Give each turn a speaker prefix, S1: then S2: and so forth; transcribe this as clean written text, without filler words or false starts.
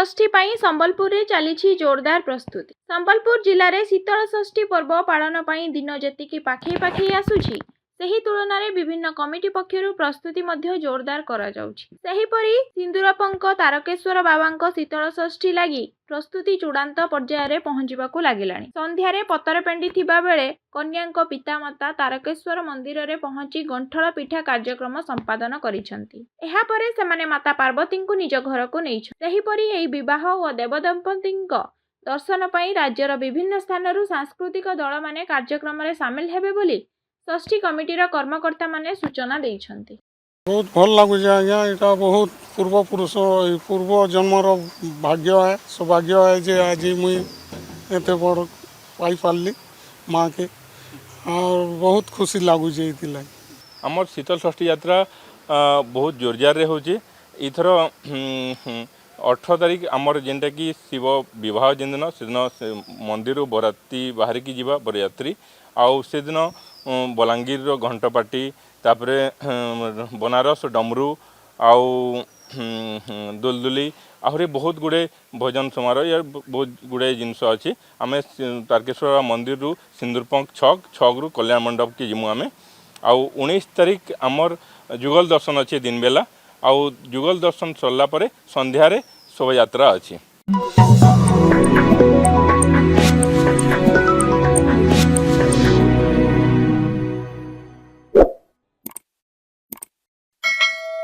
S1: षष्ठी ପାଇଁ ସମ୍ବଲପୁରରେ ଚାଲିଛି ଜୋରଦାର ପ୍ରସ୍ତୁତି। ସମ୍ବଲପୁର ଜିଲ୍ଲାରେ ଶୀତଳ ଷଷ୍ଠୀ ପର୍ବ ପାଳନ ପାଇଁ ଦିନ ଯେତିକି ପାଖେଇ ପାଖେଇ ଆସୁଛି, ସେହି ତୁଳନାରେ ବିଭିନ୍ନ କମିଟି ପକ୍ଷରୁ ପ୍ରସ୍ତୁତି ମଧ୍ୟ ଜୋରଦାର କରାଯାଉଛି। ସେହିପରି ସିନ୍ଦୁରପଙ୍କ ତାରକେଶ୍ୱର ବାବାଙ୍କ ଶୀତଳ ଷଷ୍ଠୀ ଲାଗି ପ୍ରସ୍ତୁତି ଚୂଡ଼ାନ୍ତ ପର୍ଯ୍ୟାୟରେ ପହଞ୍ଚିବାକୁ ଲାଗିଲାଣି। ସନ୍ଧ୍ୟାରେ ପତରପେଣ୍ଡି ଥିବା ବେଳେ କନ୍ୟାଙ୍କ ପିତାମାତା ତାରକେଶ୍ୱର ମନ୍ଦିରରେ ପହଞ୍ଚି ଗଣ୍ଠଳ ପିଠା କାର୍ଯ୍ୟକ୍ରମ ସମ୍ପାଦନ କରିଛନ୍ତି। ଏହାପରେ ସେମାନେ ମାତା ପାର୍ବତୀଙ୍କୁ ନିଜ ଘରକୁ ନେଇଛନ୍ତି। ସେହିପରି ଏହି ବିବାହ ଓ ଦେବଦମ୍ପତିଙ୍କ ଦର୍ଶନ ପାଇଁ ରାଜ୍ୟର ବିଭିନ୍ନ ସ୍ଥାନରୁ ସାଂସ୍କୃତିକ ଦଳମାନେ କାର୍ଯ୍ୟକ୍ରମରେ ସାମିଲ ହେବେ ବୋଲି ଷଷ୍ଠୀ କମିଟିର କର୍ମକର୍ତ୍ତାମାନେ ସୂଚନା ଦେଇଛନ୍ତି।
S2: बहुत भल लगुच आज्ञा यहाँ बहुत पूर्वपुरुष पूर्व जन्मर भाग्य है सौभाग्य है जे आज मुई एत बड़ पाई पार्ली माँ के और बहुत खुशी लगुच
S3: आमर शीतल षष्ठी यात्रा बहुत जोरजार रे होची इथर 18 तारीख आमर जेनटा कि शिव विवाह जेन दिन से दिन मंदिर बराती बाहर की जीवा बरयात्री आउ से दिन बलांगीर घंटपाटी तापरे बनारस डमरू आउ दुलदुली आहरी बहुत गुड़े भजन समारोह या बहुत गुड़े जिनस अच्छी आम तारकेश्वर मंदिर रु सिंदूरपंख छक रु कल्याण मंडप की जिमु आम आउ 19 तारीख आमर जुगल दर्शन अच्छे दिन बेला आउ जुगल दर्शन सरला परे संध्यारे शोभा यात्रा अच्छी।